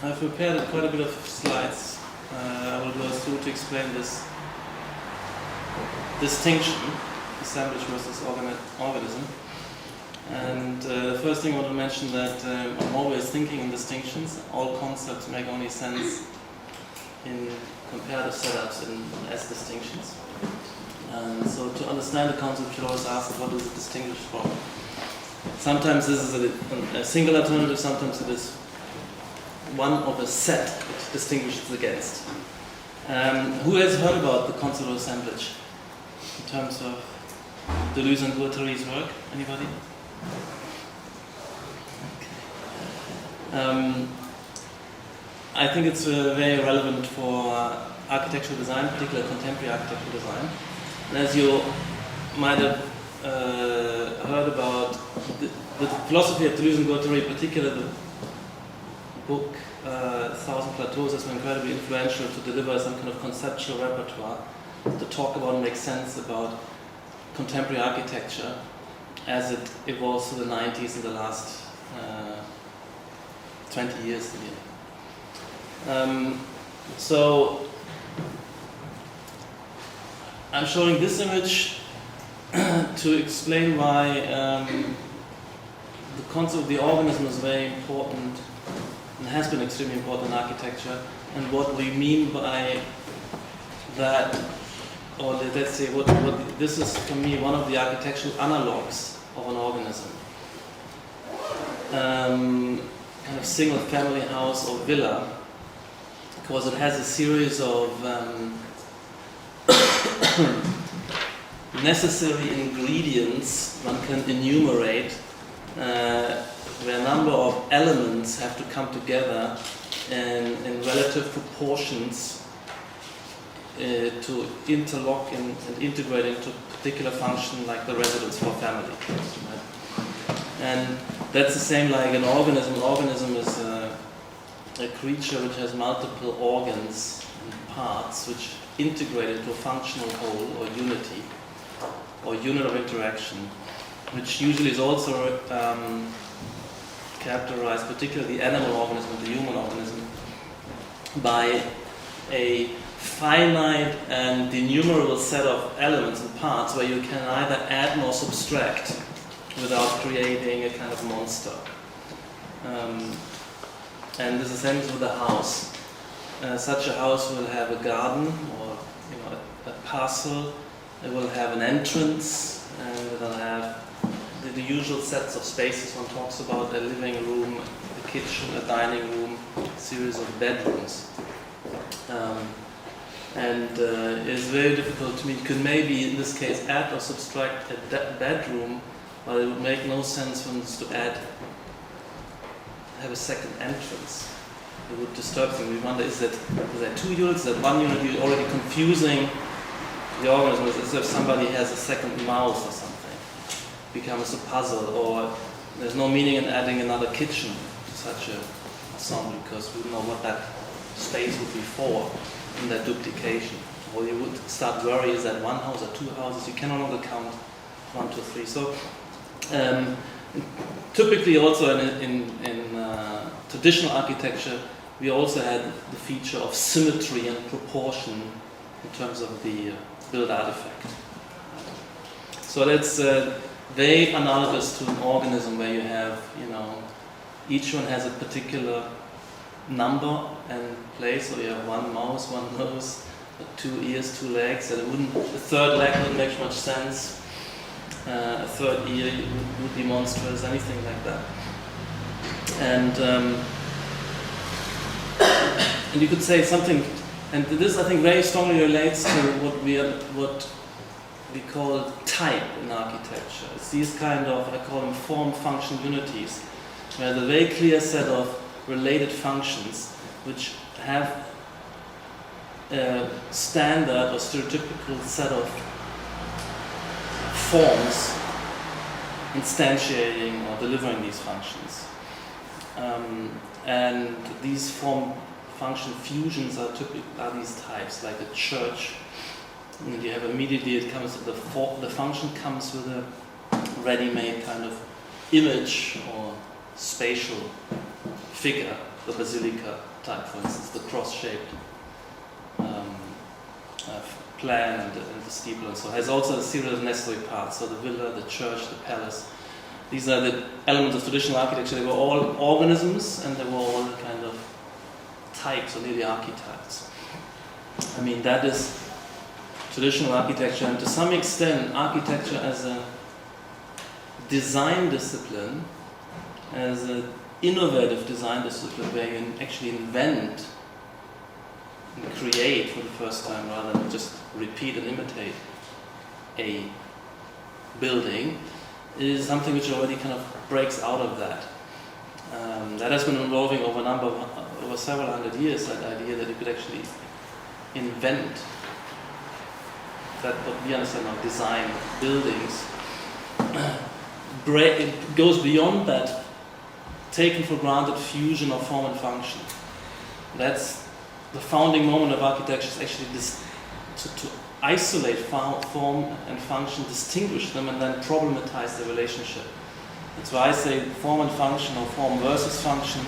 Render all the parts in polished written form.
I've prepared quite a bit of slides. I will go through to explain this distinction, assemblage versus organism. And the first thing I want to mention that I'm always thinking in distinctions. All concepts make only sense in comparative setups and as distinctions. And so to understand the concept, you should always ask what is it distinguished from. Sometimes this is a single alternative, sometimes it is one of a set it distinguishes against. Who has heard about the concept of assemblage in terms of Deleuze and Guattari's work? Anybody? Okay. I think it's very relevant for architectural design, particularly contemporary architectural design. And as you might have heard about the philosophy of Deleuze and Guattari, particularly the book Thousand Plateaus, has been incredibly influential to deliver some kind of conceptual repertoire to talk about and make sense about contemporary architecture as it evolves through the 90s and the last 20 years. So I'm showing this image to explain why the concept of the organism is very important and has been extremely important in architecture, and what we mean by that, or let's say what this is for me one of the architectural analogues of an organism. Kind of single family house or villa, because it has a series of necessary ingredients one can enumerate, where a number of elements have to come together in relative proportions to interlock and integrate into a particular function, like the residence for family. And that's the same like an organism. An organism is a creature which has multiple organs and parts which integrate into a functional whole or unity or unit of interaction, which usually is also characterized, particularly the animal organism and the human organism, by a finite and innumerable set of elements and parts where you can either add nor subtract without creating a kind of monster. And this is the same with a house. Such a house will have a garden or a parcel. It will have an entrance, and it will have the usual sets of spaces one talks about: a living room, a kitchen, a dining room, a series of bedrooms. It's very difficult to me. You could maybe, in this case, add or subtract a bedroom, but it would make no sense for us to have a second entrance. It would disturb things. We wonder, is that two units? Is that one unit? You're already confusing the organism. It's as if somebody has a second mouth or something. It becomes a puzzle, or there's no meaning in adding another kitchen to such an ensemble, because we don't know what that space would be for in that duplication. Or you would start worrying, is that one house or two houses? You can no longer count 1, 2, 3. So typically also in traditional architecture, we also had the feature of symmetry and proportion in terms of the built artifact. So that's very analogous to an organism where you have, each one has a particular number and place. So you have one mouth, one nose, 2 ears, 2 legs, and a third leg wouldn't make much sense. A third ear would be monstrous, anything like that. And you could say something, and this I think very strongly relates to what we call type in architecture. It's these kind of, I call them form-function unities, where the very clear set of related functions which have a standard or stereotypical set of forms instantiating or delivering these functions. And these form-function fusions are these types, like a church. And you have immediately the function comes with a ready-made kind of image or spatial figure, the basilica type, for instance, the cross-shaped plan and the steeple, and so has also a series of necessary parts. So the villa, the church, the palace. These are the elements of traditional architecture. They were all organisms, and they were all kind of types, or nearly archetypes. I mean, that is traditional architecture, and to some extent, architecture as a design discipline, as an innovative design discipline where you actually invent and create for the first time rather than just repeat and imitate a building, is something which already kind of breaks out of that. That has been evolving over several hundred years, that idea that you could actually invent that what we understand of design buildings. It goes beyond that taken for granted fusion of form and function. That's the founding moment of architecture, is actually to isolate form and function, distinguish them, and then problematize the relationship. That's why I say form and function, or form versus function,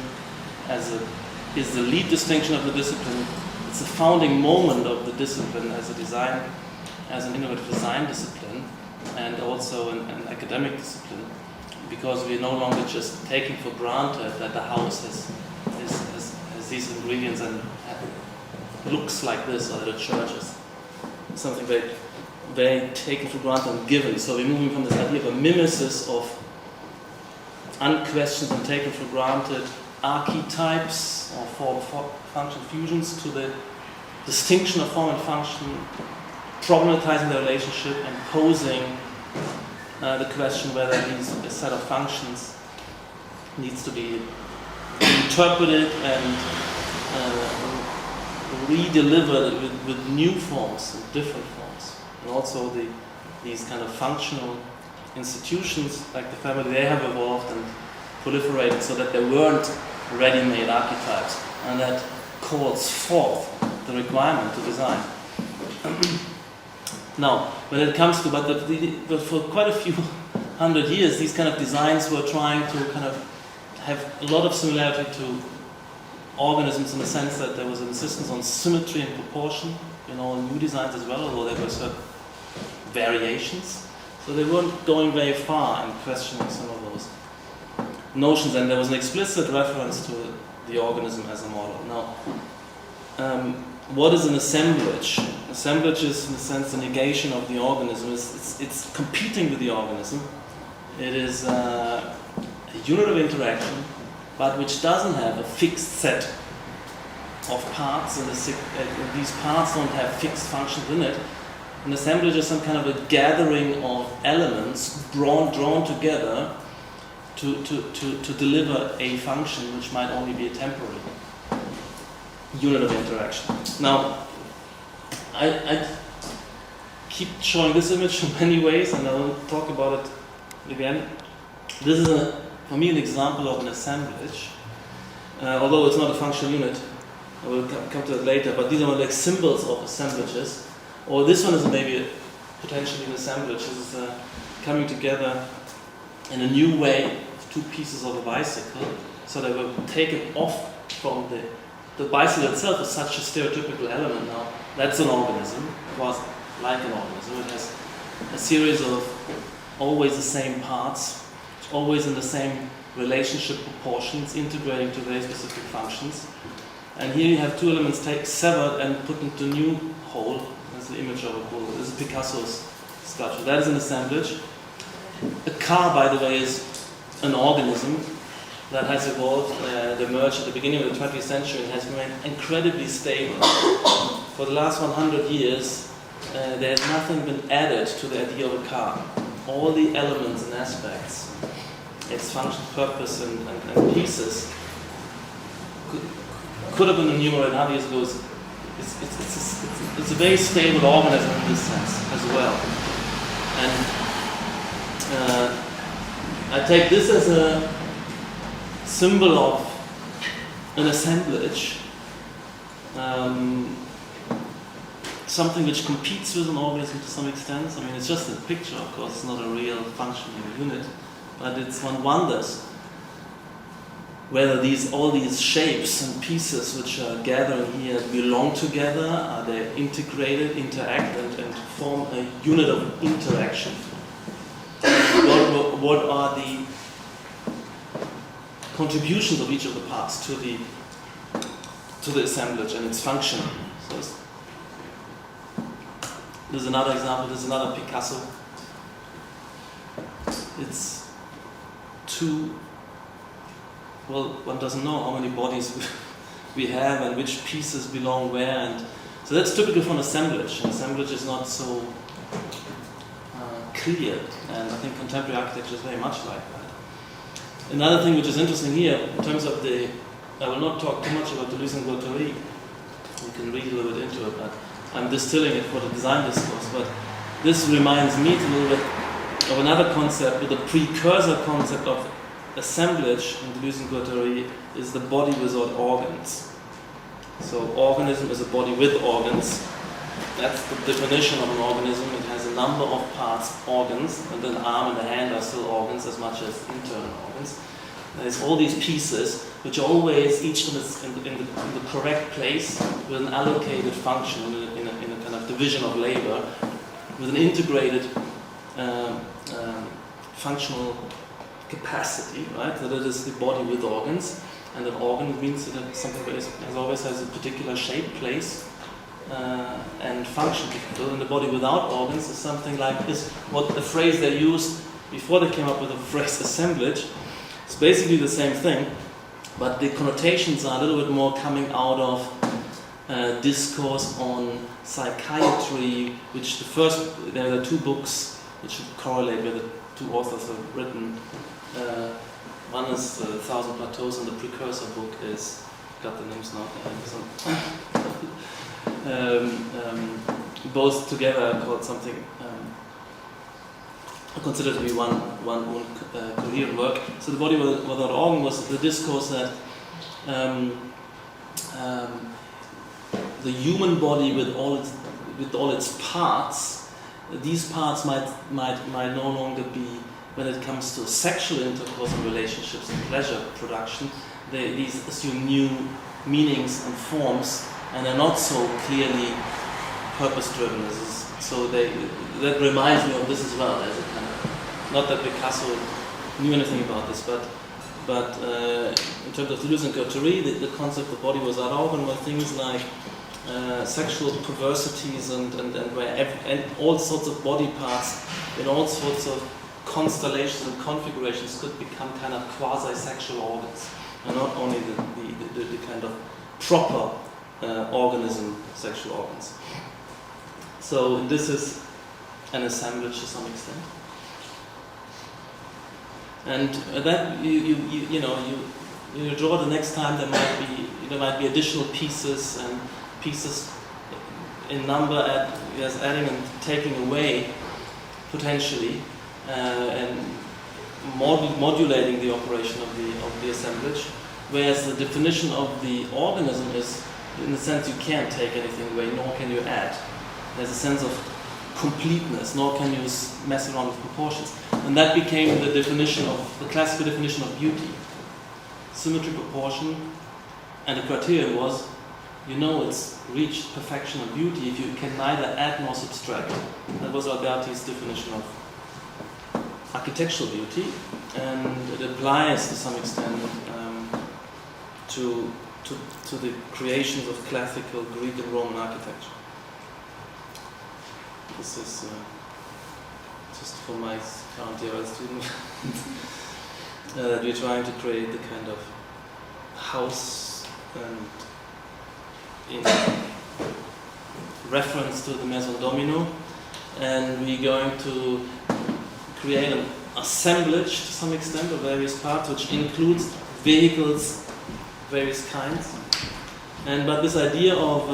is the lead distinction of the discipline. It's the founding moment of the discipline as an innovative design discipline, and also an academic discipline, because we're no longer just taking for granted that the house has these ingredients and looks like this, or that a church is something very taken for granted and given. So we're moving from this idea of a mimesis of unquestioned and taken for granted archetypes or form-function fusions to the distinction of form and function, problematizing the relationship and posing the question whether a set of functions needs to be interpreted and re-delivered with new forms, with different forms. And also these kind of functional institutions like the family, they have evolved and proliferated so that there weren't ready-made archetypes, and that calls forth the requirement to design. Now, when it comes to, but for quite a few hundred years, these kind of designs were trying to kind of have a lot of similarity to organisms, in the sense that there was an insistence on symmetry and proportion in all new designs as well, although there were certain variations. So they weren't going very far in questioning some of those notions, and there was an explicit reference to the organism as a model. Now, what is an assemblage? Assemblage is, in a sense, the negation of the organism. It's competing with the organism. It is a unit of interaction, but which doesn't have a fixed set of parts, and these parts don't have fixed functions in it. An assemblage is some kind of a gathering of elements drawn together to deliver a function which might only be a temporary unit of interaction. Now, I keep showing this image in many ways, and I will talk about it again. This is, for me, an example of an assemblage, although it's not a functional unit. I will come to that later, but these are like symbols of assemblages. Or this one is maybe potentially an assemblage. This is coming together in a new way of two pieces of a bicycle, so they were taken off from the bicycle itself is such a stereotypical element now. That's an organism. It was like an organism. It has a series of always the same parts, always in the same relationship proportions, integrating to very specific functions. And here you have two elements severed and put into a new whole. That's the image of a whole. This is Picasso's sculpture. That is an assemblage. A car, by the way, is an organism that has evolved, emerged at the beginning of the 20th century and has remained incredibly stable. For the last 100 years, there has nothing been added to the idea of a car. All the elements and aspects, its function, purpose, and pieces could have been enumerated 100 years ago. It's a very stable organism in this sense as well. And I take this as a symbol of an assemblage, something which competes with an organism to some extent. I mean, it's just a picture, of course, it's not a real functioning unit, but one wonders whether all these shapes and pieces which are gathering here belong together, are they integrated, interact, and form a unit of interaction. What are the contributions of each of the parts to the assemblage and its function? So there's another example. There's another Picasso. It's one doesn't know how many bodies we have and which pieces belong where, and so that's typical for an assemblage. An assemblage is not so clear, and I think contemporary architecture is very much like that. Another thing which is interesting here, in terms of I will not talk too much about the Deleuze and Guattari. You can read a little bit into it, but I'm distilling it for the design discourse. But this reminds me a little bit of another concept, with the precursor concept of assemblage in Deleuze and Guattari is the body without organs. So organism is a body with organs. That's the definition of an organism. It has a number of parts, organs, and an arm and a hand are still organs as much as internal organs. There's all these pieces which are always each in the correct place with an allocated function in a kind of division of labor with an integrated functional capacity, right? So that is the body with organs, and an organ means that something that always has a particular shape, place, and function. And the body without organs is something like this. What the phrase they used before they came up with the phrase assemblage, it's basically the same thing, but the connotations are a little bit more coming out of discourse on psychiatry, which there are two books which correlate where the two authors have written. One is 1,000 Plateaus, and the precursor book is, got the names now, both together called something, considered to be one coherent work. So the body without organ was the discourse that the human body with all its parts, these parts might no longer be, when it comes to sexual intercourse and relationships and pleasure production, these assume new meanings and forms, and are not so clearly purpose-driven. So that reminds me of this as well. As a kind of, not that Picasso knew anything about this, but in terms of Deleuze and Guattari, the concept of body without organ were things like sexual perversities and all sorts of body parts in all sorts of constellations and configurations could become kind of quasi-sexual organs, and not only the kind of proper organism sexual organs. So this is an assemblage to some extent, and that you draw the next time there might be additional pieces and pieces in number adding and taking away potentially. And modulating the operation of the assemblage, whereas the definition of the organism is, in the sense, you can't take anything away, nor can you add. There's a sense of completeness, nor can you mess around with proportions, and that became the classical definition of beauty: symmetry, proportion, and the criterion was, it's reached perfection of beauty if you can neither add nor subtract. That was Alberti's definition of architectural beauty, and it applies to some extent to the creations of classical Greek and Roman architecture. This is just for my current year student that we're trying to create the kind of house and in reference to the Maison Domino, and we're going to create an assemblage to some extent of various parts, which includes vehicles, various kinds. But this idea of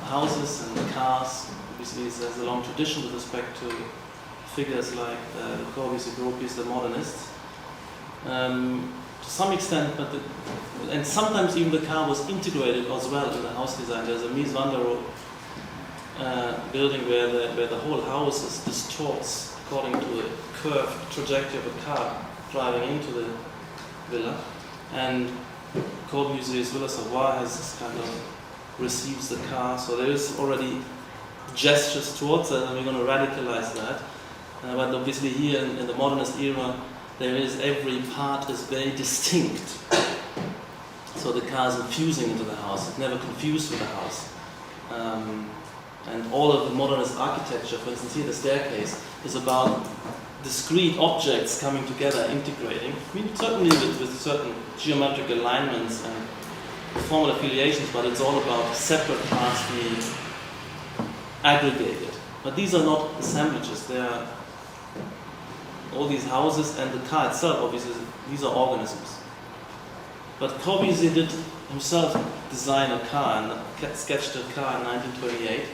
houses and cars, obviously, there's a long tradition with respect to figures like the Corbusier, Gropius, the modernists. To some extent, and sometimes even the car was integrated as well in the house design. There's a Mies van der Rohe building where the whole house distorts according to the curved trajectory of a car driving into the villa. And Corbusier's Villa Savoye has this kind of receives the car, so there is already gestures towards that, and we're going to radicalize that. But obviously here in the modernist era, there is every part is very distinct. So the car is infusing into the house, it's never confused with the house. And all of the modernist architecture, for instance here the staircase, is about discrete objects coming together, integrating. I mean, certainly with certain geometric alignments and formal affiliations, but it's all about separate parts being aggregated. But these are not assemblages, they are all these houses, and the car itself, obviously, these are organisms. But Corbusier did himself design a car and sketched a car in 1928.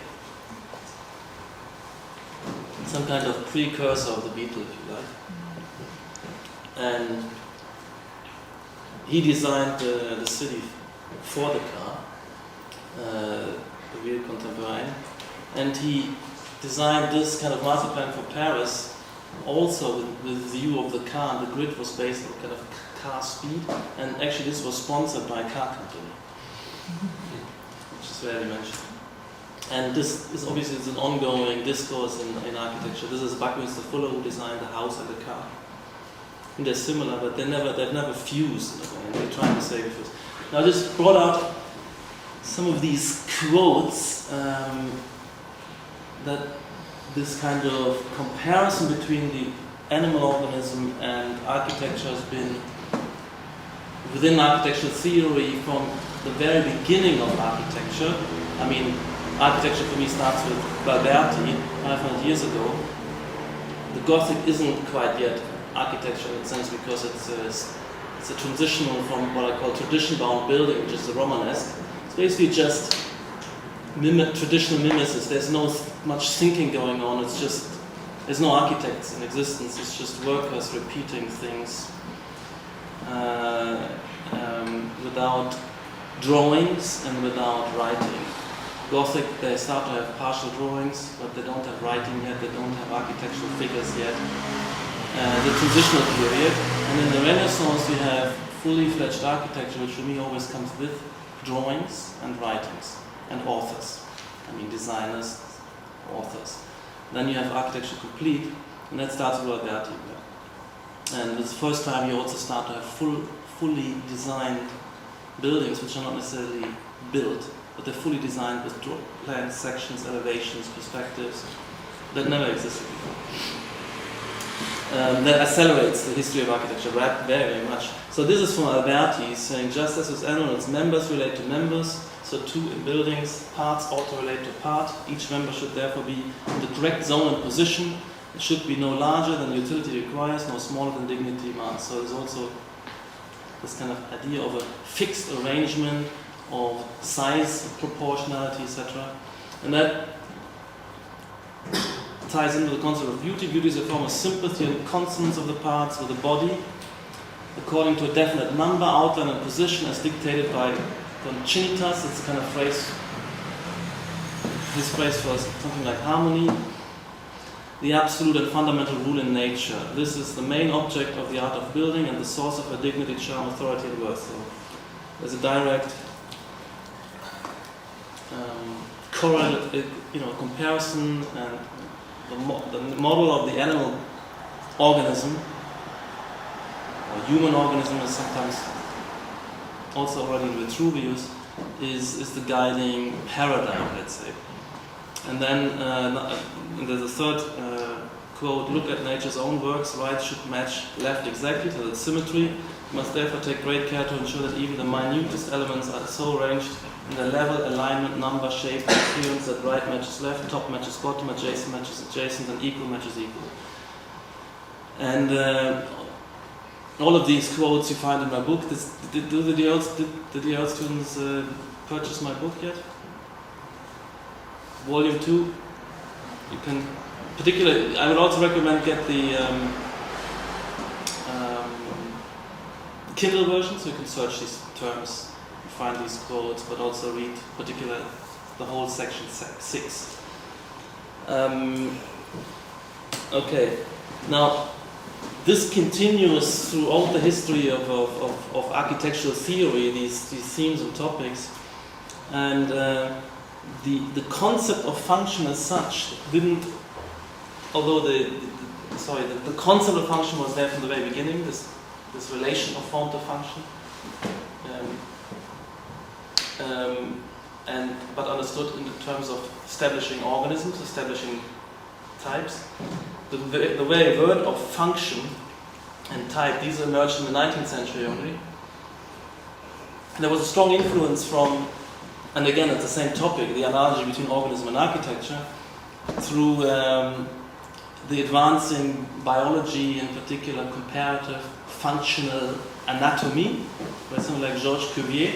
Some kind of precursor of the Beetle, if you like. And he designed the city for the car, the Ville Contemporaine. And he designed this kind of master plan for Paris also with the view of the car, and the grid was based on kind of car speed, and actually this was sponsored by a car company, which is rarely mentioned. And this is obviously an ongoing discourse in architecture. This is Buckminster Fuller who designed the house and the car. And they're similar, but they've never fused in a way, and they're trying to say fuse. Now I just brought out some of these quotes that this kind of comparison between the animal organism and architecture has been within architectural theory from the very beginning of architecture. I mean, architecture for me starts with Alberti 500 years ago. The Gothic isn't quite yet architecture in a sense because it's a transitional from what I call tradition-bound building, which is the Romanesque. It's basically just traditional mimesis. There's no much thinking going on. It's just there's no architects in existence. It's just workers repeating things without drawings and without writing. Gothic, they start to have partial drawings, but they don't have writing yet. They don't have architectural figures yet. The transitional period, and in the Renaissance we have fully fledged architecture, which for me always comes with drawings and writings. And authors, I mean designers, authors. Then you have architecture complete, and that starts with Alberti. And it's the first time you also start to have fully designed buildings, which are not necessarily built, but they're fully designed with plans, sections, elevations, perspectives that never existed before. That accelerates the history of architecture very, very much. So this is from Alberti, saying just as with animals, members relate to members, so too in buildings, parts ought to relate to part. Each member should therefore be in the correct zone and position. It should be no larger than utility requires, no smaller than dignity demands. So there's also this kind of idea of a fixed arrangement of size, of proportionality, etc. And that ties into the concept of beauty. Beauty is a form of sympathy and consonance of the parts with the body, according to a definite number, outline, and position as dictated by Concinitas. It's a kind of phrase, his phrase for something like harmony. The absolute and fundamental rule in nature. This is the main object of the art of building and the source of her dignity, charm, authority, and worth. So there's a direct comparison, and the model of the animal organism, or human organism is sometimes also already in Vitruvius, is the guiding paradigm, let's say. And then there's a third quote, look at nature's own works, right should match left exactly, so that's symmetry. You must therefore take great care to ensure that even the minutest elements are so arranged in the level, alignment, number, shape, and appearance that right matches left, top matches bottom, adjacent matches adjacent, and equal matches equal. And all of these quotes you find in my book. Did the DL students purchase my book yet? Volume 2. You can, particularly, I would also recommend get the Kindle version, so you can search these terms, find these quotes, but also read particularly the whole section 6. Okay, now this continues throughout the history of architectural theory, these themes and topics, and the concept of function as such didn't, although the concept of function was there from the very beginning, this relation of form to function, but understood in the terms of establishing organisms, establishing types. The very word of function and type, these emerged in the 19th century only. There was a strong influence from, and again it's the same topic, the analogy between organism and architecture, through the advancing biology, in particular comparative functional anatomy, by someone like Georges Cuvier.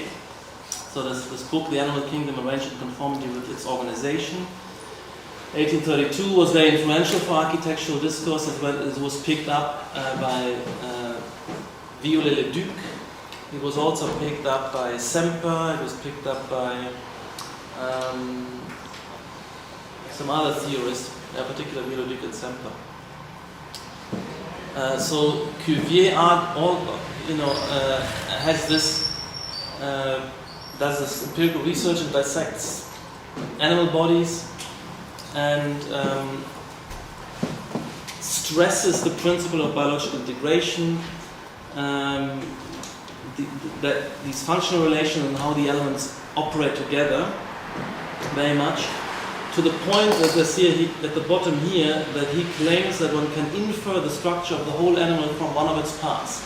So this book, The Animal Kingdom Arranged in Conformity with Its Organization, 1832, was very influential for architectural discourse, as well as it was picked up by Viollet-le-Duc. It was also picked up by Semper, it was picked up by some other theorists, particularly Viollet-le-Duc and Semper. So Cuvier has this, does this empirical research and dissects animal bodies and stresses the principle of biological integration, that these functional relations and how the elements operate together very much, to the point that I see at the bottom here that he claims that one can infer the structure of the whole animal from one of its parts.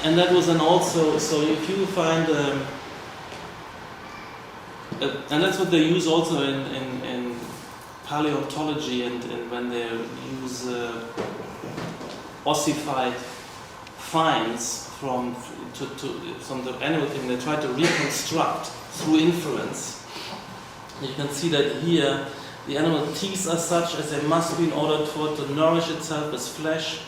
And that was then also, so if you find, and that's what they use also in paleontology and when they use ossified finds from the animal kingdom, they try to reconstruct through inference. You can see that here the animal teeth are such as they must be in order for it to nourish itself as flesh.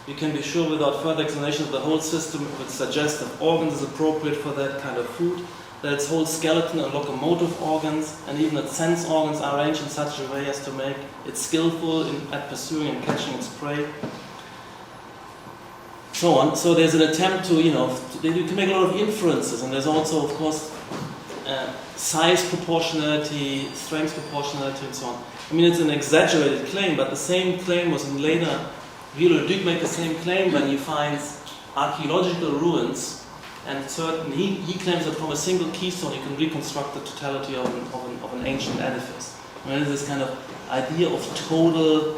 You can be sure without further explanation that the whole system would suggest that organs is appropriate for that kind of food, that its whole skeleton and locomotive organs and even its sense organs are arranged in such a way as to make it skillful at pursuing and catching its prey. So on. So there's an attempt to, you can make a lot of inferences, and there's also, of course, size proportionality, strength proportionality, and so on. I mean, it's an exaggerated claim, but the same claim was in later. Viollet-le-Duc made the same claim when he finds archaeological ruins, and he claims that from a single keystone you can reconstruct the totality of an ancient edifice. I mean, this kind of idea of total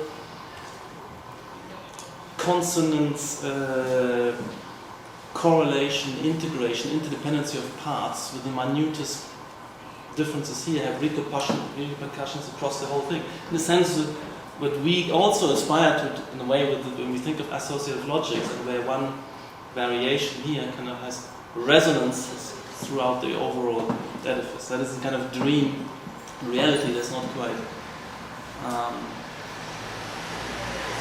consonance, correlation, integration, interdependency of parts with the minutest differences here have repercussions across the whole thing. In the sense that what we also aspire to, in a way, when we think of associative logics, and where one variation here kind of has resonances throughout the overall edifice. That is a kind of dream reality that's not quite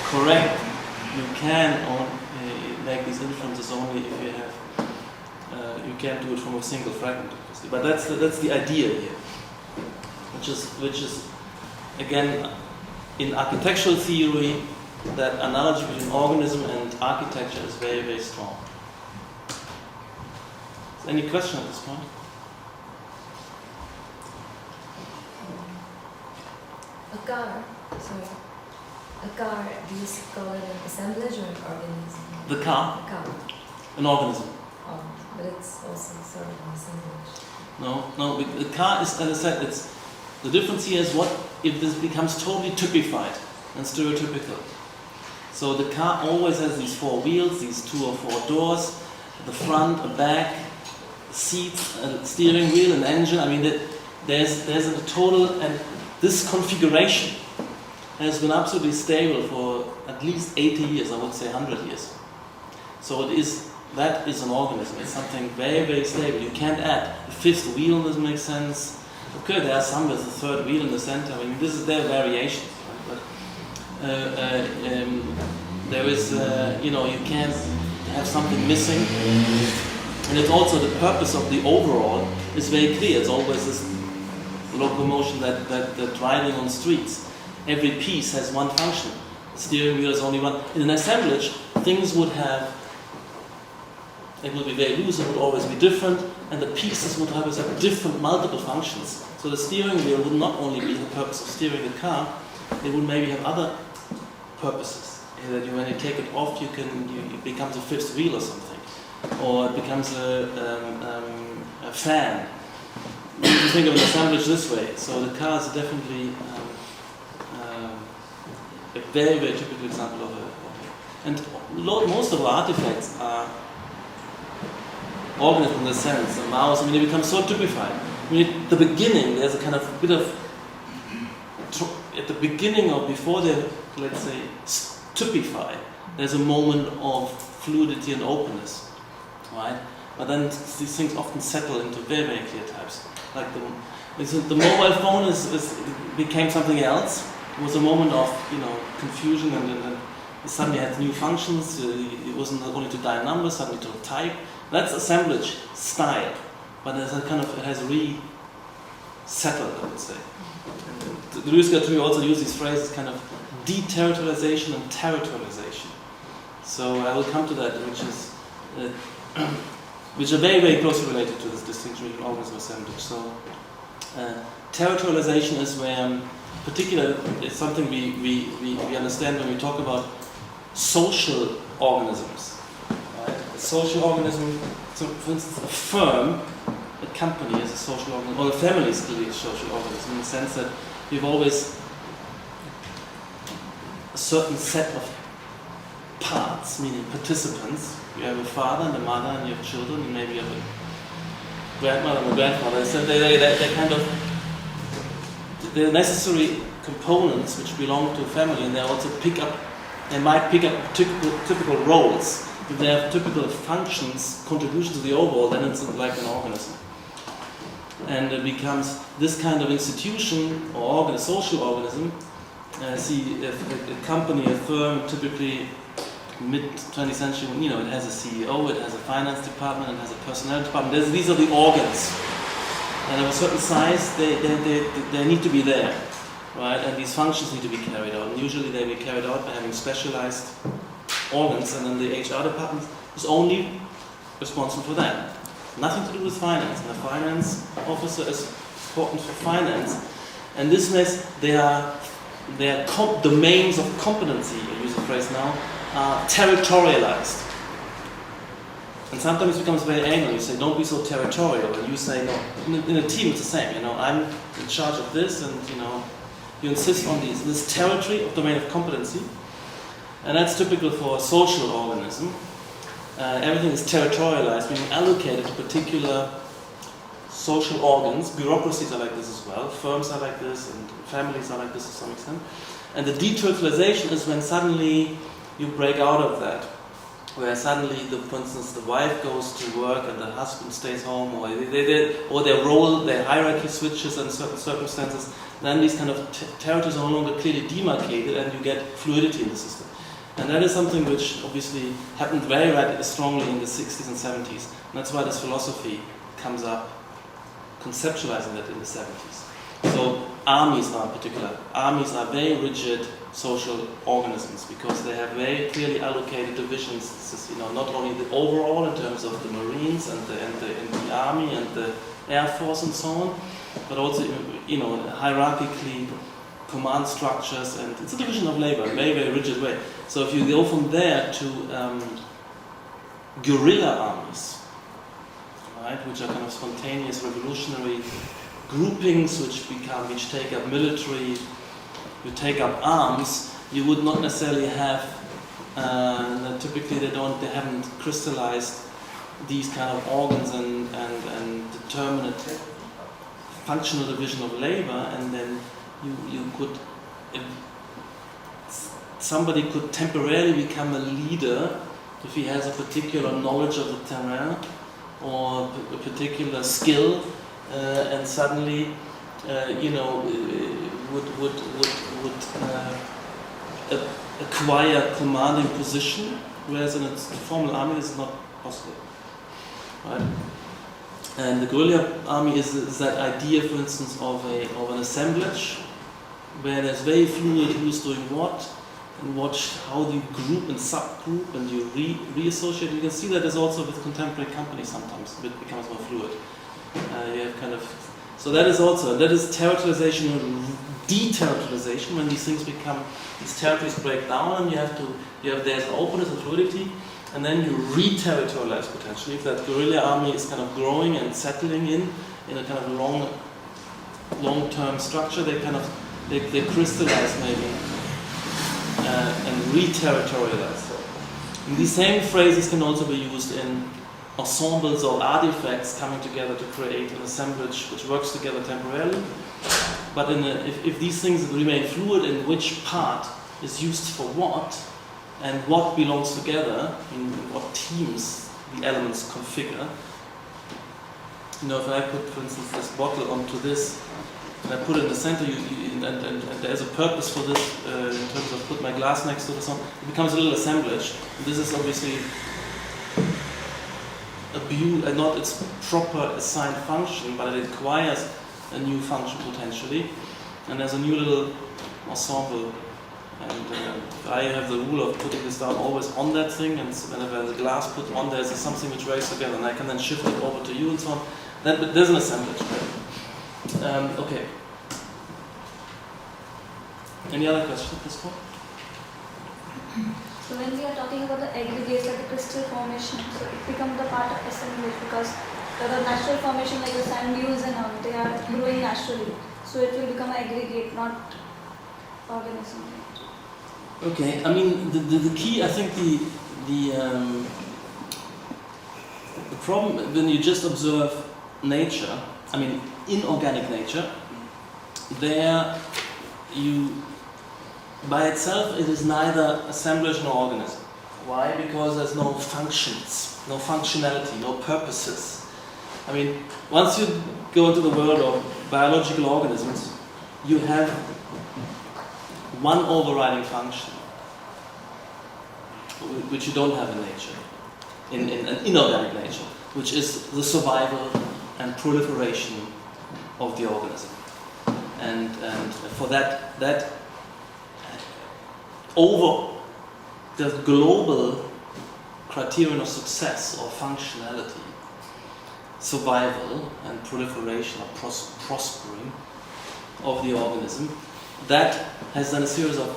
correct. You can make these inferences only if you have. You can't do it from a single fragment, obviously. But that's the idea here, which is again in architectural theory, that analogy between organism and architecture is very, very strong. Any question at this point? A car, do you call it an assemblage or an organism? The car? A car. An organism. Oh, but it's also sort of an assemblage. No, the car is, as I said, the difference here is what if this becomes totally typified and stereotypical. So the car always has these four wheels, these 2 or 4 doors, the front, a back, seats, a steering wheel, an engine. I mean, there's a total, and this configuration has been absolutely stable for at least 80 years, I would say 100 years. So that is an organism. It's something very, very stable. You can't add a 5th wheel, doesn't make sense. Okay, there are some with the 3rd wheel in the center. I mean, this is their variations, right? But there is, you can't have something missing. And it's also the purpose of the overall is very clear. It's always this locomotion that driving on streets. every piece has one function. The steering wheel is only one. In an assemblage, things would have, it would be very loose, it would always be different, and the pieces would have different multiple functions. So the steering wheel would not only be the purpose of steering the car, it would maybe have other purposes. That when you take it off, it becomes a fifth wheel or something, or it becomes a fan. You think of an assemblage this way. So the car is definitely a very, very typical example of and most of our artifacts are organisms in the sense. A mouse, they become so typified. At the beginning, there's a kind of bit of at the beginning or before they, let's say, typify, there's a moment of fluidity and openness, right? But then these things often settle into very, very clear types. Like the mobile phone became something else. It was a moment of confusion, and it suddenly had new functions. It wasn't only to dial numbers, suddenly to type. That's assemblage style, but it has resettled, I would say. The Rüsker also use these phrases, kind of deterritorialization and territorialization. So I will come to that, which are very, very closely related to this distinction between organism and assemblage. So territorialization is where, particular, it's something we understand when we talk about social organisms. Right? A social organism, so for instance, a firm, a company is a social organism, or a family is clearly a social organism in the sense that you've always a certain set of parts, meaning participants. You have a father and a mother, and you have children, and maybe you have a grandmother and a grandfather. So they're kind of they're necessary components which belong to a family, and they might pick up typical roles. If they have typical functions, contributions to the overall, then it's like an organism. And it becomes this kind of institution or social organism. See, a company, a firm, typically mid-20th century, it has a CEO, it has a finance department, it has a personnel department. These are the organs. And of a certain size, they need to be there, right? And these functions need to be carried out. And usually they will be carried out by having specialized organs, and then the HR department is only responsible for that. Nothing to do with finance. And the finance officer is important for finance. And this means their domains of competency, I use the phrase now, are territorialized. And sometimes it becomes very angry. You say, don't be so territorial. And you say, no. In a team, it's the same. I'm in charge of this, and you insist on this territory of domain of competency. And that's typical for a social organism. Everything is territorialized, meaning allocated to particular social organs. Bureaucracies are like this as well. Firms are like this, and families are like this to some extent. And the deterritorialization is when suddenly you break out of that, where suddenly, for instance, the wife goes to work and the husband stays home, or their role, their hierarchy switches in certain circumstances. Then these kind of territories are no longer clearly demarcated, and you get fluidity in the system. And that is something which obviously happened very strongly in the 60s and 70s. And that's why this philosophy comes up, conceptualizing that in the 70s. So armies are very rigid social organisms because they have very clearly allocated divisions. This is, not only the overall in terms of the Marines and the Army and the Air Force and so on, but also hierarchically command structures, and it's a division of labor, a very, very rigid way. So if you go from there to guerrilla armies, right, which are kind of spontaneous revolutionary groupings which take up military, you take up arms, you would not necessarily have, typically they haven't crystallized these kind of organs and determinate functional division of labor, and then you could, somebody could temporarily become a leader if he has a particular knowledge of the terrain or a particular skill, and suddenly would acquire commanding position, whereas in a formal army this is not possible, right? And the guerrilla army is that idea, for instance, of an assemblage, where there's very fluid who's doing what, and watch how you group and subgroup and you reassociate. You can see that there's also with contemporary companies sometimes it becomes more fluid. You have kind of, so that is territorialization or deterritorialization, when these things become, these territories break down, and there's openness and fluidity, and then you re-territorialize potentially. If that guerrilla army is kind of growing and settling in a kind of long-term structure, they crystallize maybe and re-territorialize. And these same phrases can also be used in ensembles or artifacts coming together to create an assemblage which works together temporarily. But if these things remain fluid in which part is used for what, and what belongs together, in what teams the elements configure. If I put, for instance, this bottle onto this, and I put it in the center, and there's a purpose for this in terms of put my glass next to this one, it becomes a little assemblage. And this is obviously not its proper assigned function, but it acquires a new function potentially, and there's a new little ensemble. And I have the rule of putting this down always on that thing, and whenever the glass put on, there's something which works together, and I can then shift it over to you and so on. There's an assemblage, right? Okay. Any other questions, Ms. Paul? So when we are talking about the aggregates like the crystal formation, so it becomes the part of assemblage, because the natural formation like the sand dunes and all, they are growing naturally. So it will become an aggregate, not organism. Okay, I mean the key, I think the problem when you just observe nature, I mean inorganic nature, there by itself it is neither assemblage nor organism. Why? Because there's no functions, no functionality, no purposes. I mean, once you go into the world of biological organisms, you have one overriding function, which you don't have in nature, in an inorganic nature, which is the survival and proliferation of the organism. And for that over the global criterion of success or functionality, survival and proliferation or prospering of the organism, that has then a series of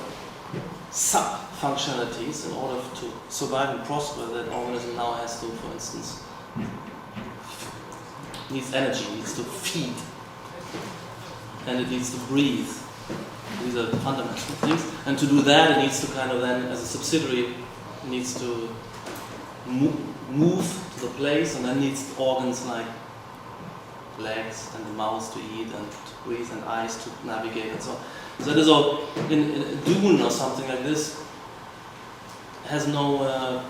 sub-functionalities in order to survive and prosper. That organism now has to, for instance, needs energy, needs to feed, and it needs to breathe. These are fundamental things. And to do that, it needs to kind of then, as a subsidiary, it needs to move to the place, and then needs organs like legs and the mouth to eat and to breathe and eyes to navigate and so on. So that is all. In a dune or something like this has no,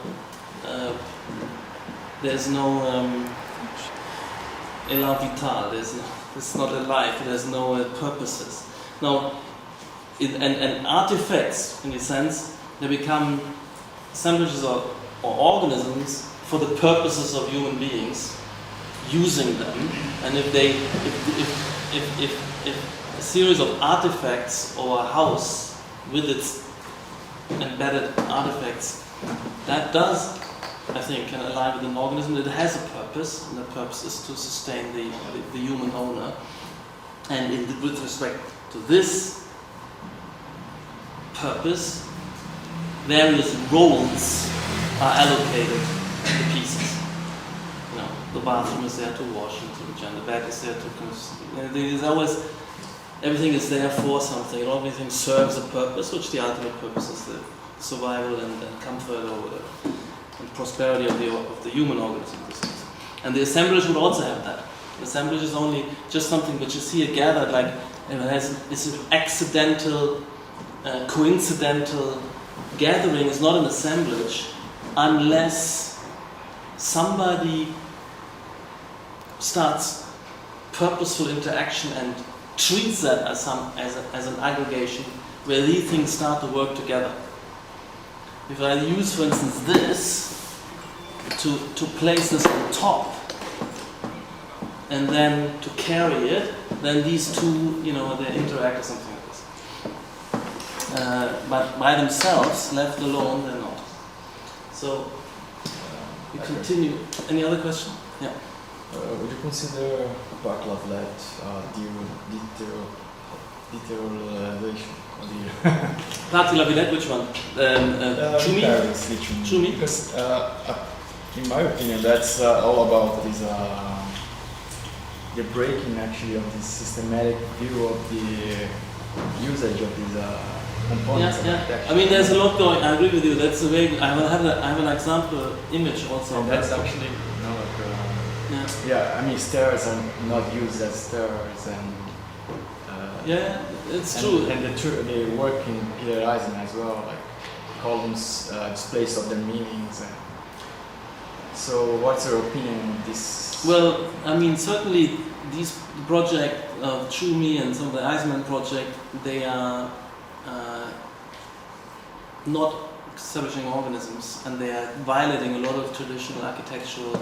there's no élan vital. It's not alive. There's no purposes. Now, and artifacts, in a sense, they become assemblages or organisms for the purposes of human beings, using them. And if a series of artifacts or a house with its embedded artifacts, that does, I think, can align with an organism. It has a purpose, and the purpose is to sustain the human owner. And with respect to this purpose, various roles are allocated to the pieces. The bathroom is there to wash and to the bed is there to there's always, everything is there for something, and everything serves a purpose, which the ultimate purpose is the survival and comfort and prosperity of the human organism. And the assemblage would also have that. The assemblage is only just something which is here gathered, like it's an accidental, coincidental gathering. Is not an assemblage unless somebody starts purposeful interaction and treats that as an aggregation where these things start to work together. If I use, for instance, this to place this on top and then to carry it, then these two, they interact or something like this. but by themselves, left alone, they're not. So we continue. Any other question? Yeah. Would you consider Pavlov-led deterioration? Pavlov-led, which one? Chumi? Chumi? Because in my opinion, that's all about this, the breaking actually of this systematic view of the usage of these components. Yeah. I mean, there's a lot going. I agree with you. That's a very. I have an example image also. And that's actually I mean, stairs are not used as stairs, and it's true. And they work in Peter Eisen as well, like columns, displays of their meanings. So, what's your opinion on this? Well, I mean, certainly the project of Chumi and some of the Eisman project, they are not establishing organisms, and they are violating a lot of traditional architectural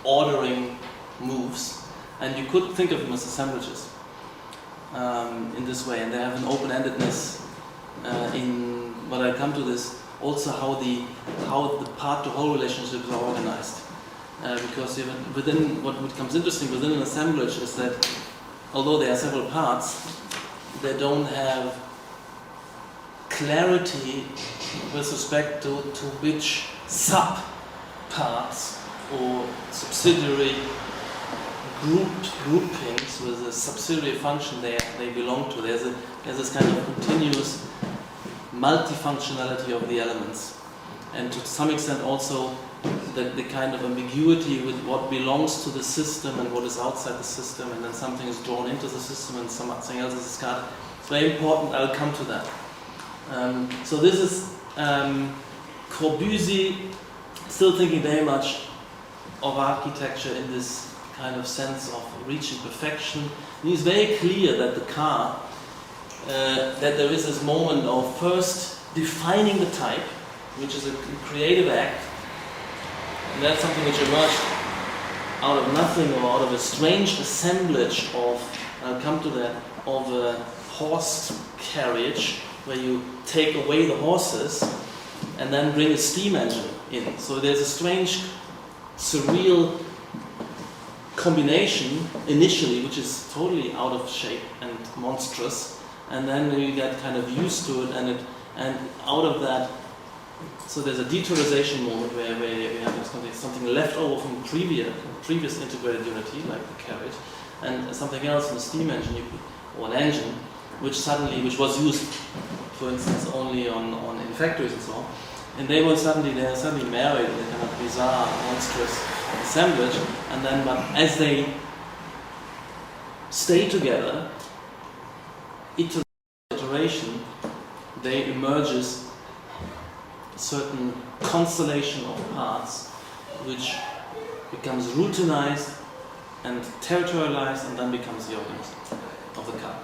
ordering moves. And you could think of them as assemblages in this way, and they have an open-endedness in what I come to this. Also, how the part-to-whole relationships are organized. Because within what becomes interesting within an assemblage is that although there are several parts, they don't have clarity with respect to which sub-parts or subsidiary groupings with a subsidiary function they belong to. There's this kind of continuous multifunctionality of the elements, and to some extent also the kind of ambiguity with what belongs to the system and what is outside the system, and then something is drawn into the system and something else is discarded. It's very important. I'll come to that. So this is Corbusier still thinking very much of architecture in this kind of sense of reaching perfection. And he's very clear that the car, that there is this moment of first defining the type, which is a creative act, and that's something which emerged out of nothing or out of a strange assemblage of, I'll come to that, of a horse carriage where you take away the horses and then bring a steam engine in. So there's a strange, surreal combination initially, which is totally out of shape and monstrous, and then you get kind of used to it, and out of that, so there's a detourization moment where you have something left over from previous integrated unity, like the carriage, and something else in the steam engine or an engine, which was used, for instance, only in factories and so on. And they are suddenly married in a kind of bizarre, monstrous assemblage, and then, but as they stay together, iteration, they emerges a certain constellation of parts, which becomes routinized and territorialized, and then becomes the organism of the car.